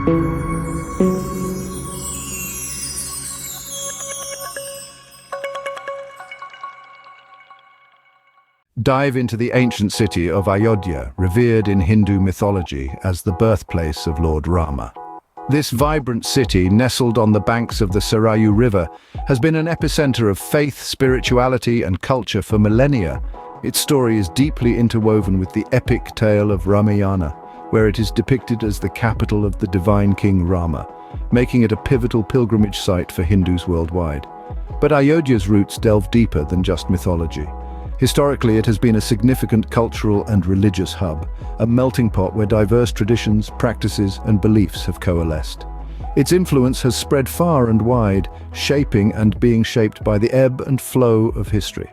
Dive into the ancient city of Ayodhya, revered in Hindu mythology as the birthplace of Lord Rama. This vibrant city, nestled on the banks of the Sarayu River, has been an epicenter of faith, spirituality, and culture for millennia. Its story is deeply interwoven with the epic tale of Ramayana, where it is depicted as the capital of the divine King Rama, making it a pivotal pilgrimage site for Hindus worldwide. But Ayodhya's roots delve deeper than just mythology. Historically, it has been a significant cultural and religious hub, a melting pot where diverse traditions, practices, and beliefs have coalesced. Its influence has spread far and wide, shaping and being shaped by the ebb and flow of history.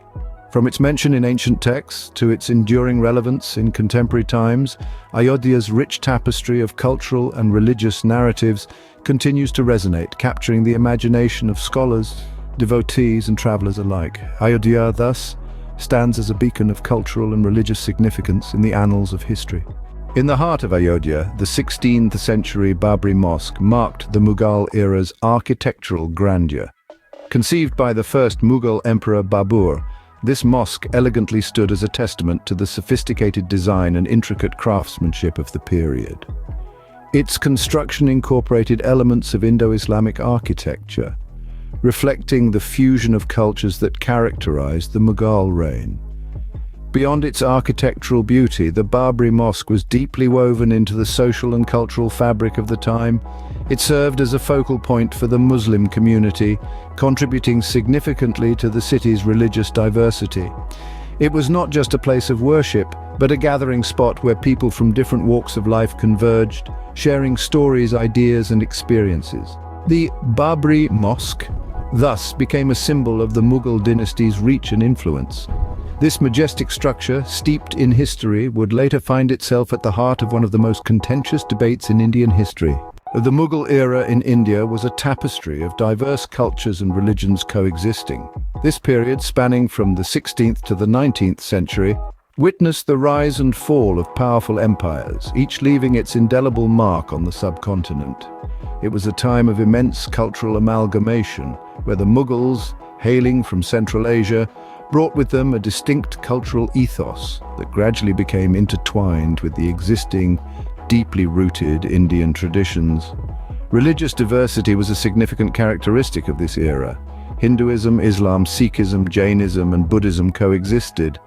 From its mention in ancient texts to its enduring relevance in contemporary times, Ayodhya's rich tapestry of cultural and religious narratives continues to resonate, capturing the imagination of scholars, devotees, and travelers alike. Ayodhya, thus, stands as a beacon of cultural and religious significance in the annals of history. In the heart of Ayodhya, the 16th century Babri Mosque marked the Mughal era's architectural grandeur. Conceived by the first Mughal emperor Babur, this mosque elegantly stood as a testament to the sophisticated design and intricate craftsmanship of the period. Its construction incorporated elements of Indo-Islamic architecture, reflecting the fusion of cultures that characterized the Mughal reign. Beyond its architectural beauty, the Babri Mosque was deeply woven into the social and cultural fabric of the time. It served as a focal point for the Muslim community, contributing significantly to the city's religious diversity. It was not just a place of worship, but a gathering spot where people from different walks of life converged, sharing stories, ideas, and experiences. The Babri Mosque thus became a symbol of the Mughal dynasty's reach and influence. This majestic structure, steeped in history, would later find itself at the heart of one of the most contentious debates in Indian history. The Mughal era in India was a tapestry of diverse cultures and religions coexisting. This period, spanning from the 16th to the 19th century, witnessed the rise and fall of powerful empires, each leaving its indelible mark on the subcontinent. It was a time of immense cultural amalgamation, where the Mughals, hailing from Central Asia, brought with them a distinct cultural ethos that gradually became intertwined with the existing, deeply rooted Indian traditions. Religious diversity was a significant characteristic of this era. Hinduism, Islam, Sikhism, Jainism, and Buddhism coexisted,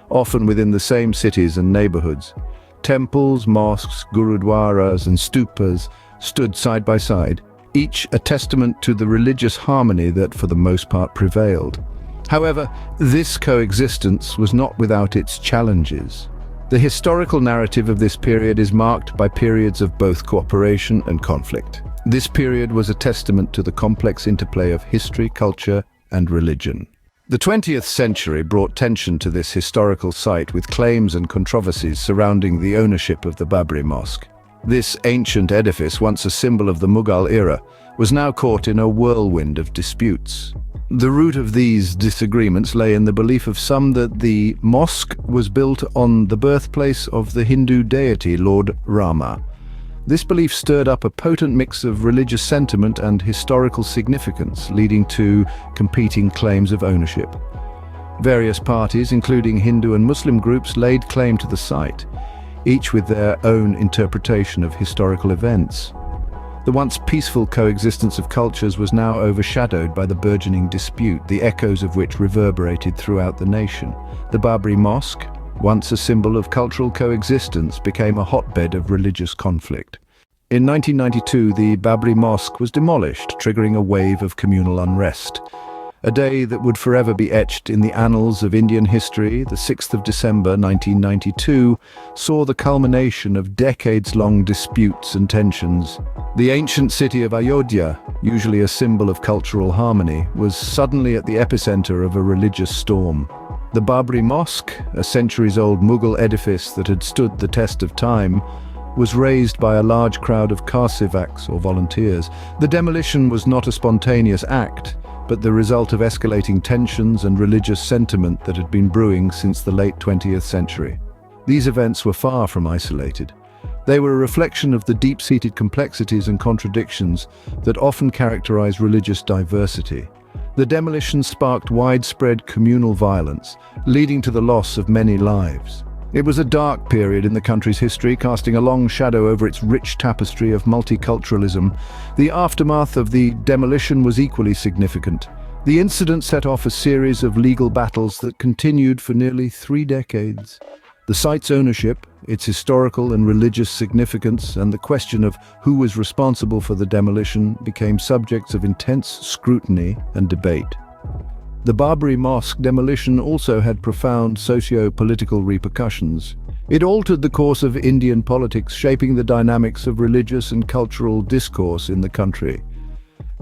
often within the same cities and neighborhoods. Temples, mosques, gurudwaras, and stupas stood side by side, each a testament to the religious harmony that for the most part prevailed. However, this coexistence was not without its challenges. The historical narrative of this period is marked by periods of both cooperation and conflict. This period was a testament to the complex interplay of history, culture, and religion. The 20th century brought tension to this historical site with claims and controversies surrounding the ownership of the Babri Mosque. This ancient edifice, once a symbol of the Mughal era, was now caught in a whirlwind of disputes. The root of these disagreements lay in the belief of some that the mosque was built on the birthplace of the Hindu deity Lord Rama. This belief stirred up a potent mix of religious sentiment and historical significance, leading to competing claims of ownership. Various parties, including Hindu and Muslim groups, laid claim to the site, each with their own interpretation of historical events. The once peaceful coexistence of cultures was now overshadowed by the burgeoning dispute, the echoes of which reverberated throughout the nation. The Babri Mosque, once a symbol of cultural coexistence, became a hotbed of religious conflict. In 1992, the Babri Mosque was demolished, triggering a wave of communal unrest. A day that would forever be etched in the annals of Indian history, the 6th of December 1992, saw the culmination of decades-long disputes and tensions. The ancient city of Ayodhya, usually a symbol of cultural harmony, was suddenly at the epicenter of a religious storm. The Babri Mosque, a centuries-old Mughal edifice that had stood the test of time, was razed by a large crowd of Karsivaks, or volunteers. The demolition was not a spontaneous act, but the result of escalating tensions and religious sentiment that had been brewing since the late 20th century. These events were far from isolated. They were a reflection of the deep-seated complexities and contradictions that often characterize religious diversity. The demolition sparked widespread communal violence, leading to the loss of many lives. It was a dark period in the country's history, casting a long shadow over its rich tapestry of multiculturalism. The aftermath of the demolition was equally significant. The incident set off a series of legal battles that continued for nearly 3 decades. The site's ownership, its historical and religious significance, and the question of who was responsible for the demolition became subjects of intense scrutiny and debate. The Babri Mosque demolition also had profound socio-political repercussions. It altered the course of Indian politics, shaping the dynamics of religious and cultural discourse in the country.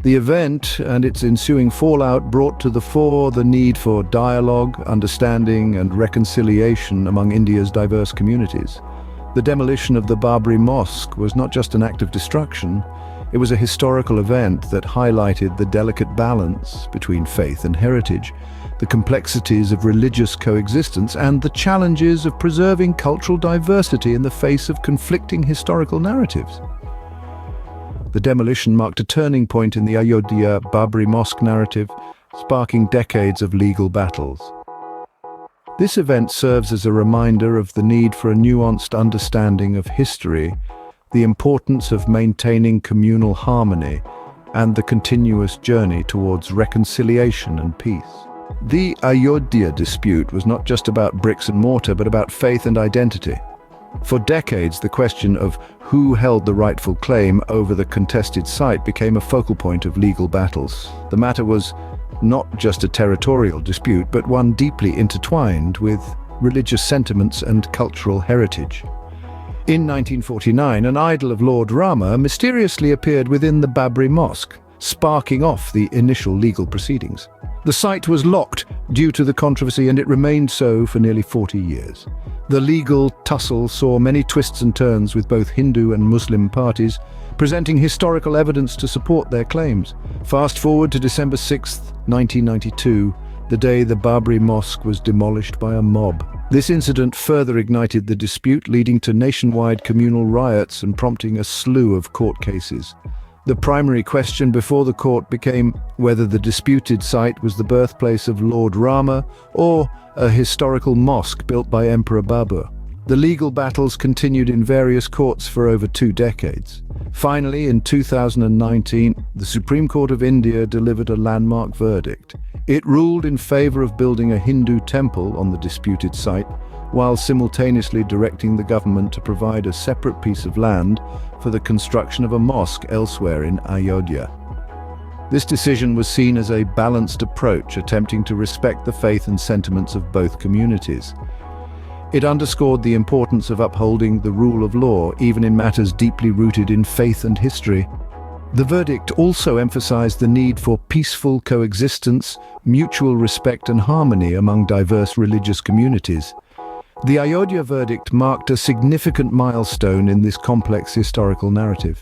The event and its ensuing fallout brought to the fore the need for dialogue, understanding, and reconciliation among India's diverse communities. The demolition of the Babri Mosque was not just an act of destruction, it was a historical event that highlighted the delicate balance between faith and heritage, the complexities of religious coexistence, and the challenges of preserving cultural diversity in the face of conflicting historical narratives. The demolition marked a turning point in the Ayodhya Babri Mosque narrative, sparking decades of legal battles. This event serves as a reminder of the need for a nuanced understanding of history, the importance of maintaining communal harmony, and the continuous journey towards reconciliation and peace. The Ayodhya dispute was not just about bricks and mortar, but about faith and identity. For decades, the question of who held the rightful claim over the contested site became a focal point of legal battles. The matter was not just a territorial dispute, but one deeply intertwined with religious sentiments and cultural heritage. In 1949, an idol of Lord Rama mysteriously appeared within the Babri Mosque, sparking off the initial legal proceedings. The site was locked due to the controversy, and it remained so for nearly 40 years. The legal tussle saw many twists and turns, with both Hindu and Muslim parties presenting historical evidence to support their claims. Fast forward to December 6, 1992, the day the Babri Mosque was demolished by a mob. This incident further ignited the dispute, leading to nationwide communal riots and prompting a slew of court cases. The primary question before the court became whether the disputed site was the birthplace of Lord Rama or a historical mosque built by Emperor Babur. The legal battles continued in various courts for over 2 decades. Finally, in 2019, the Supreme Court of India delivered a landmark verdict. It ruled in favor of building a Hindu temple on the disputed site, while simultaneously directing the government to provide a separate piece of land for the construction of a mosque elsewhere in Ayodhya. This decision was seen as a balanced approach, attempting to respect the faith and sentiments of both communities. It underscored the importance of upholding the rule of law, even in matters deeply rooted in faith and history. The verdict also emphasized the need for peaceful coexistence, mutual respect, and harmony among diverse religious communities. The Ayodhya verdict marked a significant milestone in this complex historical narrative.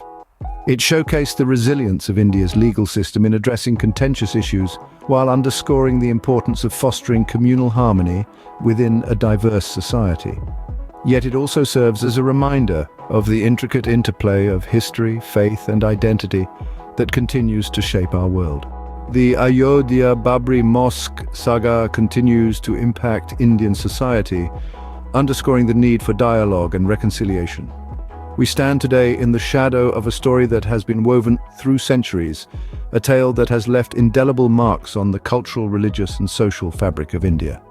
It showcased the resilience of India's legal system in addressing contentious issues, while underscoring the importance of fostering communal harmony within a diverse society. Yet it also serves as a reminder of the intricate interplay of history, faith, and identity that continues to shape our world. The Ayodhya Babri Mosque saga continues to impact Indian society, underscoring the need for dialogue and reconciliation. We stand today in the shadow of a story that has been woven through centuries, a tale that has left indelible marks on the cultural, religious, and social fabric of India.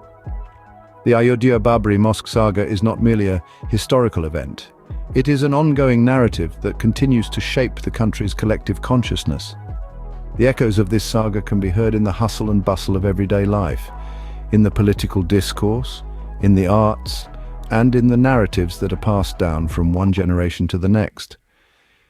The Ayodhya Babri Mosque saga is not merely a historical event. It is an ongoing narrative that continues to shape the country's collective consciousness. The echoes of this saga can be heard in the hustle and bustle of everyday life, in the political discourse, in the arts, and in the narratives that are passed down from one generation to the next.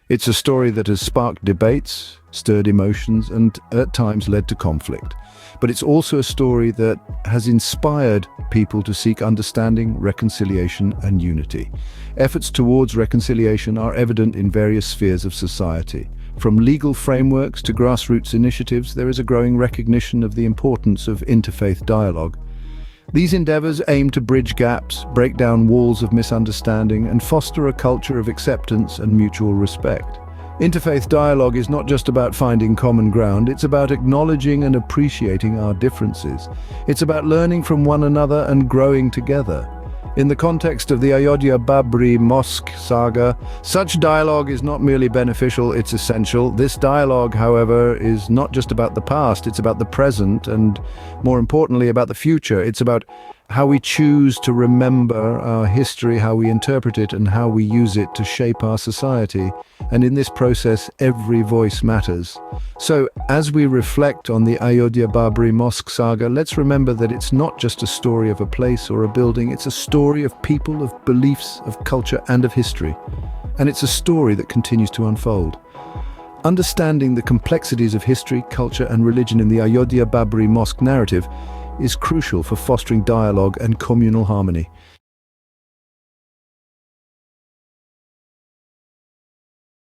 It's a story that has sparked debates, stirred emotions, and at times led to conflict. But it's also a story that has inspired people to seek understanding, reconciliation, and unity. Efforts towards reconciliation are evident in various spheres of society. From legal frameworks to grassroots initiatives, there is a growing recognition of the importance of interfaith dialogue. These endeavors aim to bridge gaps, break down walls of misunderstanding, and foster a culture of acceptance and mutual respect. Interfaith dialogue is not just about finding common ground, it's about acknowledging and appreciating our differences. It's about learning from one another and growing together. In the context of the Ayodhya Babri Mosque saga, such dialogue is not merely beneficial, it's essential. This dialogue, however, is not just about the past, it's about the present and, more importantly, about the future. It's about how we choose to remember our history, how we interpret it, and how we use it to shape our society. And in this process, every voice matters. So, as we reflect on the Ayodhya Babri Mosque saga, let's remember that it's not just a story of a place or a building, it's a story of people, of beliefs, of culture, and of history. And it's a story that continues to unfold. Understanding the complexities of history, culture, and religion in the Ayodhya Babri Mosque narrative is crucial for fostering dialogue and communal harmony.